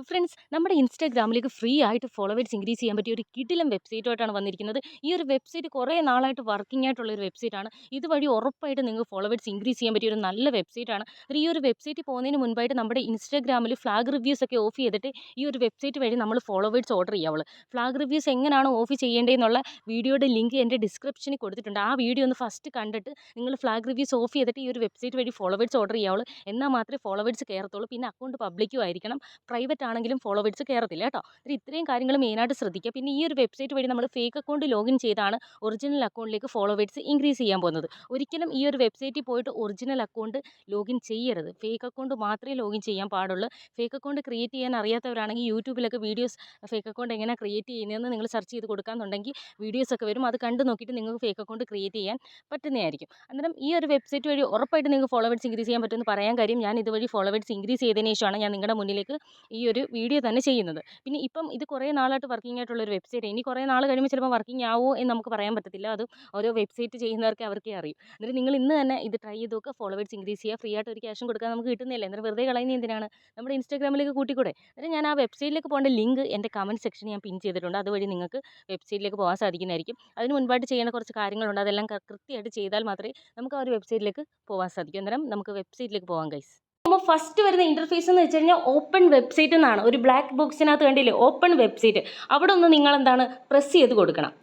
Friends, നമ്മുടെ ഇൻസ്റ്റാഗ്രാമിലേക്ക് free ആയിട്ട് followers increase ചെയ്യാൻ പറ്റിയ ഒരു കിടിലൻ വെബ്സൈറ്റുമായിട്ടാണ് വന്നിരിക്കുന്നത്. ഈ ഒരു വെബ്സൈറ്റ് കുറേ നാളായിട്ട് വർക്കിംഗ് ആയിട്ടുള്ള ഒരു വെബ്സൈറ്റാണ്. ഇതുവഴി ഉറപ്പായിട്ട് നിങ്ങൾക്ക് ഫോളോവേഴ്സ് ഇൻക്രീസ് ചെയ്യാൻ പറ്റിയ ഒരു നല്ല വെബ്സൈറ്റാണ്. ഈ ഒരു വെബ്സൈറ്റിൽ പോകുന്നതിന് മുൻപായിട്ട് നമ്മുടെ ഇൻസ്റ്റാഗ്രാമിൽ ഫ്ലാഗ് റിവ്യൂസ് ഒക്കെ ഓഫ് ചെയ്തിട്ട് ഈ ഒരു വെബ്സൈറ്റ് വഴി നമ്മൾ ഫോളോവേഴ്സ് ഓർഡർ ചെയ്യാവുള്ളൂ. ഫ്ലാഗ് റിവ്യൂസ് എങ്ങനെയാണ് ഓഫ് ചെയ്യേണ്ടതെന്നുള്ള വീഡിയോയുടെ ലിങ്ക് എൻ്റെ ഡിസ്ക്രിപ്ഷനിൽ കൊടുത്തിട്ടുണ്ട്. ആ വീഡിയോ ഒന്ന് ഫസ്റ്റ് കണ്ടിട്ട് നിങ്ങൾ ഫ്ലാഗ് റിവ്യൂസ് ഓഫ് ചെയ്തിട്ട് ഈ ഒരു വെബ്സൈറ്റ് വഴി ഫോളോവേഴ്സ് ഓർഡർ ചെയ്യാവുള്ളൂ. എന്നാൽ മാത്രമേ ഫോളോവേഴ്സ് കയറത്തുള്ളൂ. പിന്നെ അക്കൗണ്ട് പബ്ലിക്കും ആയിരിക്കണം. പ്രൈവറ്റ് ആണെങ്കിലും ഫോളോവേഴ്സ് കയറത്തില്ല കേട്ടോ. ഇത്രയും കാര്യങ്ങൾ മെയിനായിട്ട് ശ്രദ്ധിക്കുക. പിന്നെ ഈ ഒരു വെബ്സൈറ്റ് വഴി നമ്മൾ ഫേക്ക് അക്കൗണ്ട് ലോഗിൻ ചെയ്താണ് ഒറിജിനൽ അക്കൗണ്ടിലേക്ക് ഫോളോവേഴ്സ് ഇൻക്രീസ് ചെയ്യാൻ പോകുന്നത്. ഒരിക്കലും ഈ ഒരു വെബ്സൈറ്റിൽ പോയിട്ട് ഒറിജിനൽ അക്കൗണ്ട് ലോഗിൻ ചെയ്യരുത്. ഫേക്ക് അക്കൗണ്ട് മാത്രമേ ലോഗിൻ ചെയ്യാൻ പാടുള്ളൂ. ഫേക്ക് അക്കൗണ്ട് ക്രിയേറ്റ് ചെയ്യാൻ അറിയാത്തവരാണെങ്കിൽ യൂട്യൂബിലൊക്കെ വീഡിയോസ് ഫേക്ക് അക്കൗണ്ട് എങ്ങനെ ക്രിയേറ്റ് ചെയ്യുന്നതെന്ന് നിങ്ങൾ സെർച്ച് ചെയ്ത് കൊടുക്കാന്നുണ്ടെങ്കിൽ വീഡിയോസൊക്കെ വരും. അത് കണ്ട് നോക്കിയിട്ട് നിങ്ങൾക്ക് ഫേക്ക് അക്കൗണ്ട് ക്രിയേറ്റ് ചെയ്യാൻ പറ്റുന്നതായിരിക്കും. അന്നേരം ഈ ഒരു വെബ്സൈറ്റ് വഴി ഉറപ്പായിട്ട് നിങ്ങൾക്ക് ഫോളോവേഴ്സ് ഇൻക്രീസ് ചെയ്യാൻ പറ്റുമെന്ന് പറയാൻ കാര്യം ഞാൻ ഇതുവഴി ഫോളോവേഴ്സ് ഇൻക്രീസ് ചെയ്തതിന് ശേഷമാണ് ഞാൻ നിങ്ങളുടെ മുന്നിലേക്ക് ഈ ഒരു വീഡിയോ തന്നെ ചെയ്യുന്നത്. പിന്നെ ഇപ്പം ഇത് കുറേ നാളായിട്ട് വർക്കിംഗ് ആയിട്ടുള്ളൊരു വെബ്സൈറ്റ്. ഇനി കുറേ നാൾ കഴിയുമ്പോൾ ചിലപ്പോൾ വർക്കിംഗ് ആവുമോ എന്ന് നമുക്ക് പറയാൻ പറ്റത്തില്ല. അത് ഓരോ വെബ്സൈറ്റ് ചെയ്യുന്നവർക്ക് അവർക്കേ അറിയും. എന്നിട്ട് നിങ്ങൾ ഇന്ന് തന്നെ ഇത് ട്രൈ ചെയ്ത് നോക്കുക. ഫോളോവേഴ്സ് ഇൻക്രീസ് ചെയ്യുക. ഫ്രീ ആയിട്ട് ഒരു ക്യാഷും കൊടുക്കാൻ നമുക്ക് കിട്ടുന്നില്ല. എന്നിട്ട് വെറുതെ കളയുന്നത് എന്തിനാണ്? നമ്മുടെ ഇൻസ്റ്റാഗ്രാമിലേക്ക് കൂട്ടിക്കൂടെ? എന്നിട്ട് ഞാൻ ആ വെബ്സൈറ്റിലേക്ക് പോകേണ്ട ലിങ്ക് എൻ്റെ കമൻറ്റ് സെക്ഷനിൽ ഞാൻ പിൻ ചെയ്തിട്ടുണ്ട്. അതുവഴി നിങ്ങൾക്ക് വെബ്സൈറ്റിലേക്ക് പോകാൻ സാധിക്കുന്നതായിരിക്കും. അതിന് മുൻപായിട്ട് ചെയ്യേണ്ട കുറച്ച് കാര്യങ്ങളുണ്ട്. അതെല്ലാം കൃത്യമായിട്ട് ചെയ്താൽ മാത്രമേ നമുക്ക് ആ ഒരു വെബ്സൈറ്റിലേക്ക് പോകാൻ സാധിക്കൂ. അന്നേരം നമുക്ക് വെബ്സൈറ്റിലേക്ക് പോകാം ഗൈസ്. അപ്പോൾ ഫസ്റ്റ് വരുന്ന ഇൻ്റർഫേസ് എന്ന് വെച്ച് കഴിഞ്ഞാൽ ഓപ്പൺ വെബ്സൈറ്റ് എന്നാണ്. ഒരു ബ്ലാക്ക് ബോക്സിനകത്ത് കണ്ടില്ലേ ഓപ്പൺ വെബ്സൈറ്റ്. അവിടെ ഒന്ന് നിങ്ങൾ എന്താണ് പ്രസ് ചെയ്ത് കൊടുക്കണം.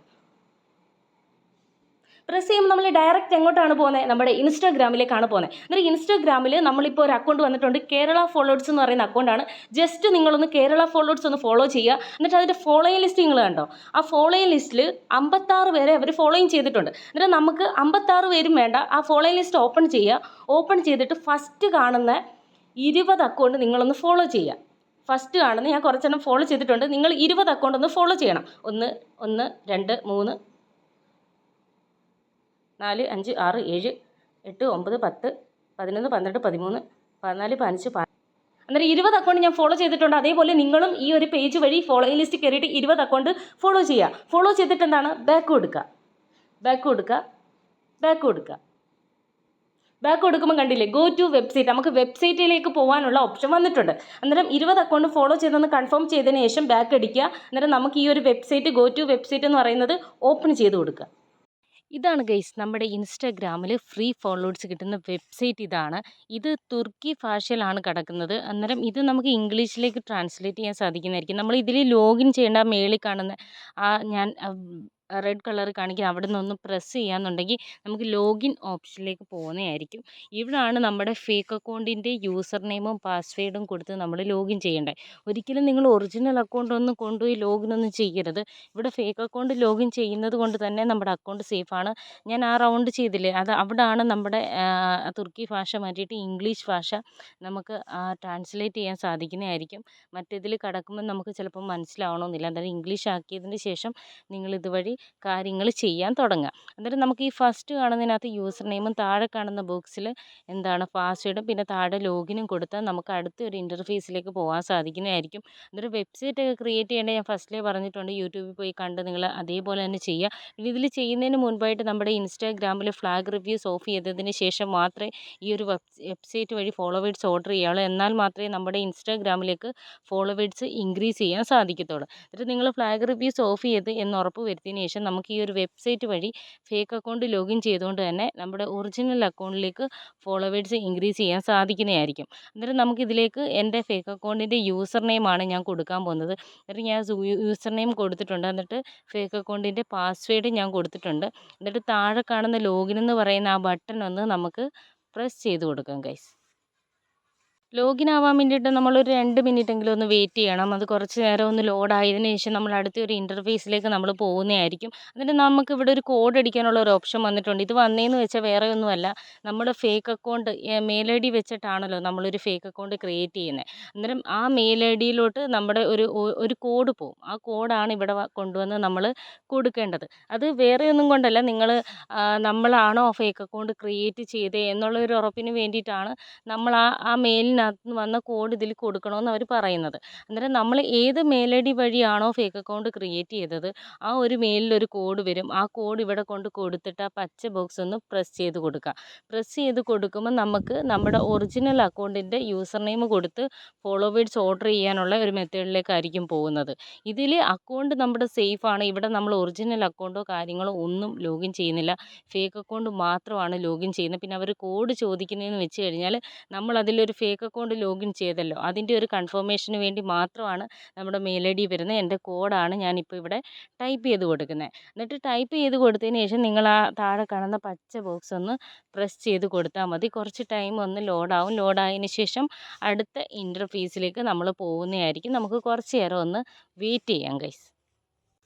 പ്രസ് ചെയ്യുമ്പോൾ നമ്മൾ ഡയറക്റ്റ് എങ്ങോട്ടാണ് പോകുന്നത്? നമ്മുടെ ഇൻസ്റ്റാഗ്രാമിലേക്കാണ് പോകുന്നത്. എന്നിട്ട് ഇൻസ്റ്റാഗ്രാമിൽ നമ്മളിപ്പോൾ ഒരു അക്കൗണ്ട് വന്നിട്ടുണ്ട്. കേരള ഫോളോവേഴ്സ് എന്ന് പറയുന്ന അക്കൗണ്ടാണ്. ജസ്റ്റ് നിങ്ങളൊന്ന് കേരള ഫോളോവേഴ്സ് ഒന്ന് ഫോളോ ചെയ്യുക. എന്നിട്ട് അതിൻ്റെ ഫോളോയിങ് ലിസ്റ്റ് നിങ്ങൾ കണ്ടോ? ആ ഫോളോയിങ് ലിസ്റ്റിൽ 56 പേരെ അവർ ഫോളോയിങ് ചെയ്തിട്ടുണ്ട്. എന്നിട്ട് നമുക്ക് 56 പേരും വേണ്ട. ആ ഫോളോയിങ് ലിസ്റ്റ് ഓപ്പൺ ചെയ്യുക. ഓപ്പൺ ചെയ്തിട്ട് ഫസ്റ്റ് കാണുന്ന 20 അക്കൗണ്ട് നിങ്ങളൊന്ന് ഫോളോ ചെയ്യുക. ഫസ്റ്റ് കാണുന്ന ഞാൻ കുറച്ചെണ്ണം ഫോളോ ചെയ്തിട്ടുണ്ട്. നിങ്ങൾ 20 അക്കൗണ്ട് ഒന്ന് ഫോളോ ചെയ്യണം. 1 2 3 4 5 6 7 8 9 10 11 12 13 14 15 അന്നേരം 20 അക്കൗണ്ട് ഞാൻ ഫോളോ ചെയ്തിട്ടുണ്ട്. അതേപോലെ നിങ്ങളും ഈ ഒരു പേജ് വഴി ഫോളോയിങ് ലിസ്റ്റ് കയറിയിട്ട് 20 അക്കൗണ്ട് ഫോളോ ചെയ്യുക. ഫോളോ ചെയ്തിട്ട് എന്താണ് ബാക്ക് കൊടുക്കുക. ബാക്ക് കൊടുക്കുമ്പോൾ കണ്ടില്ലേ ഗോ ടു വെബ്സൈറ്റ്. നമുക്ക് വെബ്സൈറ്റിലേക്ക് പോകാനുള്ള ഓപ്ഷൻ വന്നിട്ടുണ്ട്. അന്നേരം 20 അക്കൗണ്ട് ഫോളോ ചെയ്തൊന്ന് കൺഫേം ചെയ്തതിന് ശേഷം ബാക്ക് അടിക്കുക. അന്നേരം നമുക്ക് ഈ ഒരു വെബ്സൈറ്റ് ഗോ ടു വെബ്സൈറ്റ് എന്ന് പറയുന്നത് ഓപ്പൺ ചെയ്ത് കൊടുക്കുക. ഇതാണ് ഗൈസ് നമ്മുടെ ഇൻസ്റ്റാഗ്രാമിൽ ഫ്രീ ഫോളോവേഴ്സ് കിട്ടുന്ന വെബ്സൈറ്റ്. ഇതാണ്. ഇത് തുർക്കി ഭാഷയിലാണ് കിടക്കുന്നത്. അന്നേരം ഇത് നമുക്ക് ഇംഗ്ലീഷിലേക്ക് ട്രാൻസ്ലേറ്റ് ചെയ്യാൻ സാധിക്കുന്നതായിരിക്കും. നമ്മൾ ഇതിൽ ലോഗിൻ ചെയ്യേണ്ട മേളിൽ കാണുന്ന ഞാൻ റെഡ് കളർ കാണിക്കുക അവിടെ നിന്നൊന്ന് പ്രസ് ചെയ്യാന്നുണ്ടെങ്കിൽ നമുക്ക് ലോഗിൻ ഓപ്ഷനിലേക്ക് പോകുന്നതായിരിക്കും. ഇവിടാണ് നമ്മുടെ ഫേക്ക് അക്കൗണ്ടിൻ്റെ യൂസർ നെയിമും പാസ്വേഡും കൊടുത്ത് നമ്മൾ ലോഗിൻ ചെയ്യേണ്ടത്. ഒരിക്കലും നിങ്ങൾ ഒറിജിനൽ അക്കൗണ്ട് ഒന്നും കൊണ്ടുപോയി ലോഗിൻ ഒന്നും ചെയ്യരുത്. ഇവിടെ ഫേക്ക് അക്കൗണ്ട് ലോഗിൻ ചെയ്യുന്നത് കൊണ്ട് തന്നെ നമ്മുടെ അക്കൗണ്ട് സേഫാണ്. ഞാൻ ആ റൗണ്ട് ചെയ്തില്ലേ, അത് അവിടാണ് നമ്മുടെ തുർക്കി ഭാഷ മാറ്റിയിട്ട് ഇംഗ്ലീഷ് ഭാഷ നമുക്ക് ട്രാൻസ്ലേറ്റ് ചെയ്യാൻ സാധിക്കുന്നതായിരിക്കും. മറ്റേതിൽ കിടക്കുമ്പോൾ നമുക്ക് ചിലപ്പോൾ മനസ്സിലാവണമെന്നില്ല. എന്തായാലും ഇംഗ്ലീഷ് ആക്കിയതിന് ശേഷം നിങ്ങൾ ഇതുവഴി കാര്യങ്ങൾ ചെയ്യാൻ തുടങ്ങുക. അന്നേരം നമുക്ക് ഈ ഫസ്റ്റ് കാണുന്നതിനകത്ത് യൂസർ നെയിമും താഴെ കാണുന്ന ബോക്സിൽ എന്താണ് പാസ്വേഡും പിന്നെ താഴെ ലോഗിനും കൊടുത്താൽ നമുക്ക് അടുത്ത ഒരു ഇൻ്റർഫേസിലേക്ക് പോകാൻ സാധിക്കുന്നതായിരിക്കും. അന്നേരം വെബ്സൈറ്റ് ഒക്കെ ക്രിയേറ്റ് ചെയ്യേണ്ടത് ഞാൻ ഫസ്റ്റിലേ പറഞ്ഞിട്ടുണ്ട്. യൂട്യൂബിൽ പോയി കണ്ട് നിങ്ങൾ അതേപോലെ തന്നെ ചെയ്യുക. പിന്നെ ഇതിൽ ചെയ്യുന്നതിന് മുൻപായിട്ട് നമ്മുടെ ഇൻസ്റ്റാഗ്രാമിൽ ഫ്ലാഗ് റിവ്യൂസ് ഓഫ് ചെയ്തതിന് ശേഷം മാത്രമേ ഈ ഒരു വെബ്സൈറ്റ് വഴി ഫോളോവേഴ്സ് ഓർഡർ ചെയ്യാവുള്ളൂ. എന്നാൽ മാത്രമേ നമ്മുടെ ഇൻസ്റ്റാഗ്രാമിലേക്ക് ഫോളോവേഴ്സ് ഇൻക്രീസ് ചെയ്യാൻ സാധിക്കത്തുള്ളൂ. എന്നിട്ട് നിങ്ങൾ ഫ്ലാഗ് റിവ്യൂസ് ഓഫ് ചെയ്ത് എന്ന് ഉറപ്പ് വരുത്തിയതിന് ശേഷം നമുക്ക് ഈ ഒരു വെബ്സൈറ്റ് വഴി ഫേക്ക് അക്കൗണ്ട് ലോഗിൻ ചെയ്തുകൊണ്ട് തന്നെ നമ്മുടെ ഒറിജിനൽ അക്കൗണ്ടിലേക്ക് ഫോളോവേഴ്സ് ഇൻക്രീസ് ചെയ്യാൻ സാധിക്കുന്നതായിരിക്കും. അന്നേരം നമുക്കിതിലേക്ക് എൻ്റെ ഫേക്ക് അക്കൗണ്ടിൻ്റെ യൂസർ നെയിമാണ് ഞാൻ കൊടുക്കാൻ പോകുന്നത്. എന്നിട്ട് ഞാൻ യൂസർ നെയിം കൊടുത്തിട്ടുണ്ട്. എന്നിട്ട് ഫേക്ക് അക്കൗണ്ടിൻ്റെ പാസ്വേഡ് ഞാൻ കൊടുത്തിട്ടുണ്ട്. എന്നിട്ട് താഴെ കാണുന്ന ലോഗിൻ എന്ന് പറയുന്ന ആ ബട്ടൺ ഒന്ന് നമുക്ക് പ്രസ് ചെയ്ത് കൊടുക്കാം ഗൈസ്. ലോഗിൻ ആവാൻ വേണ്ടിയിട്ട് നമ്മളൊരു 2 മിനിറ്റെങ്കിലും ഒന്ന് വെയിറ്റ് ചെയ്യണം. അത് കുറച്ച് നേരം ഒന്ന് ലോഡായതിനു ശേഷം നമ്മൾ അടുത്ത ഒരു ഇൻ്റർഫേസിലേക്ക് നമ്മൾ പോകുന്നതായിരിക്കും. എന്നിട്ട് നമുക്ക് ഇവിടെ ഒരു കോഡ് അടിക്കാനുള്ള ഒരു ഓപ്ഷൻ വന്നിട്ടുണ്ട്. ഇത് വന്നതെന്ന് വെച്ചാൽ വേറെ ഒന്നുമല്ല, നമ്മുടെ ഫേക്ക് അക്കൗണ്ട് മെയിൽ ഐ ഡി വെച്ചിട്ടാണല്ലോ നമ്മളൊരു ഫേക്ക് അക്കൗണ്ട് ക്രിയേറ്റ് ചെയ്യുന്നത്. അന്നേരം ആ മെയിൽ ഐ ഡിയിലോട്ട് നമ്മുടെ ഒരു കോഡ് പോകും. ആ കോഡാണ് ഇവിടെ കൊണ്ടുവന്ന് നമ്മൾ കൊടുക്കേണ്ടത്. അത് വേറെ ഒന്നും കൊണ്ടല്ല, നമ്മളാണോ ഫേക്ക് അക്കൗണ്ട് ക്രിയേറ്റ് ചെയ്തത് എന്നുള്ള ഒരു ഉറപ്പിന് വേണ്ടിയിട്ടാണ് നമ്മൾ ആ മെയിലിനകത്ത് അതിനകത്ത് നിന്ന് വന്ന കോഡ് ഇതിൽ കൊടുക്കണമെന്ന് അവർ പറയുന്നത്. അന്നേരം നമ്മൾ ഏത് മെയിൽ ഐ ഡി വഴിയാണോ ഫേക്ക് അക്കൗണ്ട് ക്രിയേറ്റ് ചെയ്തത് ആ ഒരു മെയിലിലൊരു കോഡ് വരും. ആ കോഡ് ഇവിടെ കൊണ്ട് കൊടുത്തിട്ട് ആ പച്ച ബോക്സ് ഒന്ന് പ്രസ് ചെയ്ത് കൊടുക്കുക. പ്രസ് ചെയ്ത് കൊടുക്കുമ്പോൾ നമുക്ക് നമ്മുടെ ഒറിജിനൽ അക്കൗണ്ടിൻ്റെ യൂസർ നെയിം കൊടുത്ത് ഫോളോവേഴ്സ് ഓർഡർ ചെയ്യാനുള്ള ഒരു മെത്തേഡിലേക്കായിരിക്കും പോകുന്നത്. ഇതിൽ അക്കൗണ്ട് നമ്മുടെ സേഫാണ്. ഇവിടെ നമ്മൾ ഒറിജിനൽ അക്കൗണ്ടോ കാര്യങ്ങളോ ഒന്നും ലോഗിൻ ചെയ്യുന്നില്ല. ഫേക്ക് അക്കൗണ്ട് മാത്രമാണ് ലോഗിൻ ചെയ്യുന്നത്. പിന്നെ അവർ കോഡ് ചോദിക്കുന്നതെന്ന് വെച്ച് കഴിഞ്ഞാൽ നമ്മൾ അതിലൊരു ഫേക്ക് അക്കൗണ്ട് ലോഗിൻ ചെയ്തല്ലോ അതിൻ്റെ ഒരു കൺഫർമേഷന് വേണ്ടി മാത്രമാണ് നമ്മുടെ മെയിൽ ഐ ഡി വരുന്നത്. എൻ്റെ കോഡാണ് ഞാനിപ്പോൾ ഇവിടെ ടൈപ്പ് ചെയ്ത് കൊടുക്കുന്നത്. എന്നിട്ട് ടൈപ്പ് ചെയ്ത് കൊടുത്തതിന് ശേഷം നിങ്ങൾ ആ താഴെ കാണുന്ന പച്ച ബോക്സ് ഒന്ന് പ്രസ് ചെയ്ത് കൊടുത്താൽ മതി. കുറച്ച് ടൈം ഒന്ന് ലോഡാവും. ലോഡായതിന് ശേഷം അടുത്ത ഇൻ്റർഫേസിലേക്ക് നമ്മൾ പോകുന്നതായിരിക്കും. നമുക്ക് കുറച്ച് നേരം ഒന്ന് വെയിറ്റ് ചെയ്യാം ഗൈസ്.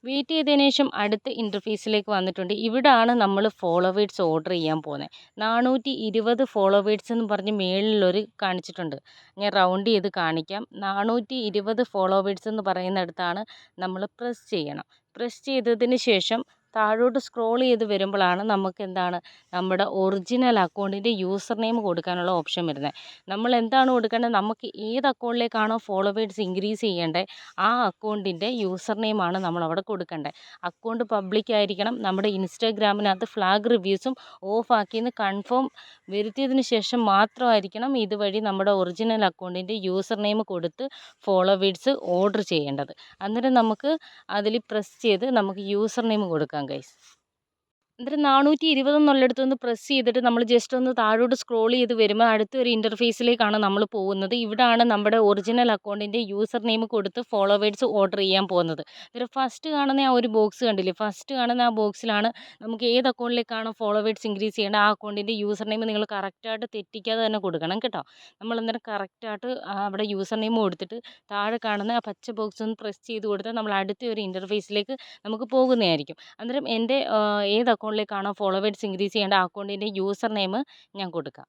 വെയിറ്റ് ചെയ്തതിന് ശേഷം അടുത്ത ഇൻ്റർഫേസിലേക്ക് വന്നിട്ടുണ്ട്. ഇവിടാണ് നമ്മൾ ഫോളോവേഴ്സ് ഓർഡർ ചെയ്യാൻ പോകുന്നത്. 420 ഫോളോവേഴ്സ് എന്ന് പറഞ്ഞ് മേളിലൊരു കാണിച്ചിട്ടുണ്ട്. ഞാൻ റൗണ്ട് ചെയ്ത് കാണിക്കാം. 420 ഫോളോവേഴ്സ് എന്ന് പറയുന്നിടത്താണ് നമ്മൾ പ്രസ് ചെയ്യണം. പ്രസ് ചെയ്തതിന് ശേഷം താഴോട്ട് സ്ക്രോൾ ചെയ്ത് വരുമ്പോഴാണ് നമുക്ക് എന്താണ് നമ്മുടെ ഒറിജിനൽ അക്കൗണ്ടിൻ്റെ യൂസർ നെയിം കൊടുക്കാനുള്ള ഓപ്ഷൻ വരുന്നത്. നമ്മൾ എന്താണ് കൊടുക്കേണ്ടത്, നമുക്ക് ഏത് അക്കൗണ്ടിലേക്കാണോ ഫോളോവേഴ്സ് ഇൻക്രീസ് ചെയ്യേണ്ടത് ആ അക്കൗണ്ടിൻ്റെ യൂസർ നെയിമാണ് നമ്മളവിടെ കൊടുക്കേണ്ടത്. അക്കൗണ്ട് പബ്ലിക് ആയിരിക്കണം. നമ്മുടെ ഇൻസ്റ്റാഗ്രാമിനകത്ത് ഫ്ലാഗ് റിവ്യൂസും ഓഫ് ആക്കിയെന്ന് കൺഫേം വരുത്തിയതിന് ശേഷം മാത്രമായിരിക്കണം ഇതുവഴി നമ്മുടെ ഒറിജിനൽ അക്കൗണ്ടിൻ്റെ യൂസർ നെയിം കൊടുത്ത് ഫോളോവേഴ്സ് ഓർഡർ ചെയ്യേണ്ടത്. അന്നേരം നമുക്ക് അതിൽ പ്രസ് ചെയ്ത് നമുക്ക് യൂസർ നെയിം കൊടുക്കാം ഗൈസ്. എന്നിട്ട് 420 എന്നുള്ളിടത്തൊന്ന് പ്രസ് ചെയ്തിട്ട് നമ്മൾ ജസ്റ്റ് ഒന്ന് താഴോട്ട് സ്ക്രോൾ ചെയ്ത് വരുമ്പോൾ അടുത്തൊരു ഇൻ്റർഫേസിലേക്കാണ് നമ്മൾ പോകുന്നത്. ഇവിടാണ് നമ്മുടെ ഒറിജിനൽ അക്കൗണ്ടിൻ്റെ യൂസർ നെയിം കൊടുത്ത് ഫോളോവേഴ്സ് ഓർഡർ ചെയ്യാൻ പോകുന്നത്. എന്നിട്ട് ഫസ്റ്റ് കാണുന്ന ആ ഒരു ബോക്സ് കണ്ടില്ലേ, ഫസ്റ്റ് കാണുന്ന ആ ബോക്സിലാണ് നമുക്ക് ഏത് അക്കൗണ്ടിലേക്കാണോ ഫോളോവേഴ്സ് ഇൻക്രീസ് ചെയ്യേണ്ടത് ആ അക്കൗണ്ടിൻ്റെ യൂസർ നെയിം നിങ്ങൾ കറക്റ്റായിട്ട് തെറ്റിക്കാതെ തന്നെ കൊടുക്കണം കേട്ടോ. നമ്മൾ അന്നേരം കറക്റ്റായിട്ട് അവിടെ യൂസർ നെയിം കൊടുത്തിട്ട് താഴെ കാണുന്ന ആ പച്ച ബോക്സ് ഒന്ന് പ്രസ് ചെയ്ത് കൊടുത്താൽ നമ്മൾ അടുത്ത ഒരു ഇൻ്റർഫേസിലേക്ക് നമുക്ക് പോകുന്നതായിരിക്കും. അന്നേരം എൻ്റെ ഏത് അക്കൗണ്ടിലേക്കാണോ ഫോളോവേഴ്സ് ഇൻക്രീസ് ചെയ്യേണ്ട ആ അക്കൗണ്ടിൻ്റെ യൂസർ നെയിം ഞാൻ കൊടുക്കാം.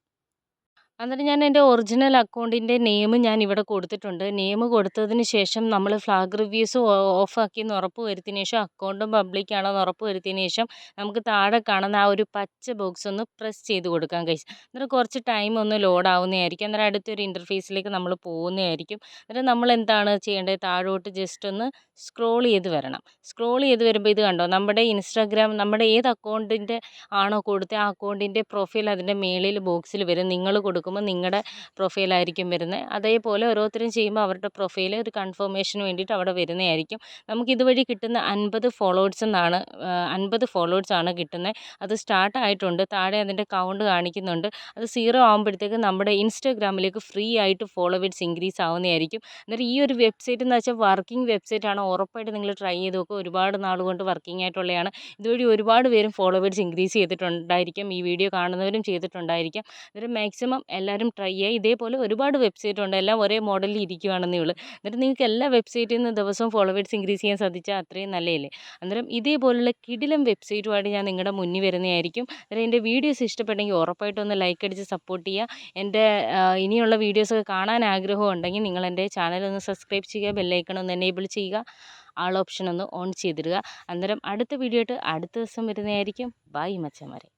എന്നിട്ട് ഞാൻ എൻ്റെ ഒറിജിനൽ അക്കൗണ്ടിൻ്റെ നെയിം ഞാൻ ഇവിടെ കൊടുത്തിട്ടുണ്ട്. നെയിം കൊടുത്തതിന് ശേഷം നമ്മൾ ഫ്ലാഗ് റിവ്യൂസ് ഓഫാക്കിയെന്ന് ഉറപ്പ് വരുത്തിയതിന് ശേഷം അക്കൗണ്ടും പബ്ലിക് ആണെന്ന് ഉറപ്പ് വരുത്തിയതിന് ശേഷം നമുക്ക് താഴെ കാണുന്ന ആ ഒരു പച്ച ബോക്സ് ഒന്ന് പ്രസ് ചെയ്ത് കൊടുക്കാം ഗൈസ്. എന്നിട്ട് കുറച്ച് ടൈം ഒന്ന് ലോഡ് ആവുന്നതായിരിക്കും. അന്നേരം അടുത്തൊരു ഇൻ്റർഫേസിലേക്ക് നമ്മൾ പോകുന്നതായിരിക്കും. എന്നിട്ട് നമ്മൾ എന്താണ് ചെയ്യേണ്ടത്, താഴോട്ട് ജസ്റ്റ് ഒന്ന് സ്ക്രോൾ ചെയ്ത് വരണം. സ്ക്രോൾ ചെയ്ത് വരുമ്പോൾ ഇത് കണ്ടോ, നമ്മുടെ ഇൻസ്റ്റാഗ്രാം നമ്മുടെ ഏത് അക്കൗണ്ടിൻ്റെ ആണോ കൊടുത്തത് ആ അക്കൗണ്ടിൻ്റെ പ്രൊഫൈൽ അതിൻ്റെ മേളിൽ ബോക്സിൽ വരും. നിങ്ങൾ കൊടുക്കുമ്പോൾ നിങ്ങളുടെ പ്രൊഫൈലായിരിക്കും വരുന്നത്. അതേപോലെ ഓരോരുത്തരും ചെയ്യുമ്പോൾ അവരുടെ പ്രൊഫൈൽ ഒരു കൺഫർമേഷന് വേണ്ടിയിട്ട് അവിടെ വരുന്നതായിരിക്കും. നമുക്ക് ഇതുവഴി കിട്ടുന്ന 50 ഫോളോവേഴ്സ് എന്നാണ് 50 ഫോളോവേഴ്സാണ് കിട്ടുന്നത്. അത് സ്റ്റാർട്ട് ആയിട്ടുണ്ട്. താഴെ അതിൻ്റെ കൗണ്ട് കാണിക്കുന്നുണ്ട്. അത് 0 ആകുമ്പോഴത്തേക്ക് നമ്മുടെ ഇൻസ്റ്റാഗ്രാമിലേക്ക് ഫ്രീ ആയിട്ട് ഫോളോവേഴ്സ് ഇൻക്രീസ് ആവുന്നതായിരിക്കും. അന്നേരം ഈ ഒരു വെബ്സൈറ്റ് എന്ന് വെച്ചാൽ വർക്കിംഗ് വെബ്സൈറ്റാണ്. ഉറപ്പായിട്ട് നിങ്ങൾ ട്രൈ ചെയ്ത് നോക്കുക. ഒരുപാട് നാൾ കൊണ്ട് വർക്കിംഗ് ആയിട്ടുള്ളതാണ്. ഇതുവഴി ഒരുപാട് പേരും ഫോളോവേഴ്സ് ഇൻക്രീസ് ചെയ്തിട്ടുണ്ടായിരിക്കും. ഈ വീഡിയോ കാണുന്നവരും ചെയ്തിട്ടുണ്ടായിരിക്കും. അന്നേരം മാക്സിമം എല്ലാവരും ട്രൈ ചെയ്യുക. ഇതേപോലെ ഒരുപാട് വെബ്സൈറ്റ് ഉണ്ട്. എല്ലാം ഒരേ മോഡലിൽ ഇരിക്കുകയാണെന്നേ ഉള്ളൂ. എന്നിട്ട് നിങ്ങൾക്ക് എല്ലാ വെബ്സൈറ്റിൽ നിന്ന് ദിവസവും ഫോളോവേഴ്സ് ഇൻക്രീസ് ചെയ്യാൻ സാധിച്ചാൽ അത്രയും നല്ലതല്ലേ. അന്നേരം ഇതേപോലുള്ള കിടിലം വെബ്സൈറ്റുമായിട്ട് ഞാൻ നിങ്ങളുടെ മുന്നിൽ വരുന്നതായിരിക്കും. അന്നേരം എൻ്റെ വീഡിയോസ് ഇഷ്ടപ്പെട്ടെങ്കിൽ ഉറപ്പായിട്ടും ഒന്ന് ലൈക്ക് അടിച്ച് സപ്പോർട്ട് ചെയ്യുക. എൻ്റെ ഇനിയുള്ള വീഡിയോസൊക്കെ കാണാൻ ആഗ്രഹം ഉണ്ടെങ്കിൽ നിങ്ങൾ എൻ്റെ ചാനൽ ഒന്ന് സബ്സ്ക്രൈബ് ചെയ്യുക, ബെല്ലൈക്കൺ ഒന്ന് എനേബിൾ ചെയ്യുക, ആൾ ഓപ്ഷൻ ഒന്ന് ഓൺ ചെയ്തിടുക. അന്നേരം അടുത്ത വീഡിയോ ആയിട്ട് അടുത്ത ദിവസം വരുന്നതായിരിക്കും. ബൈ മച്ചന്മാരെ.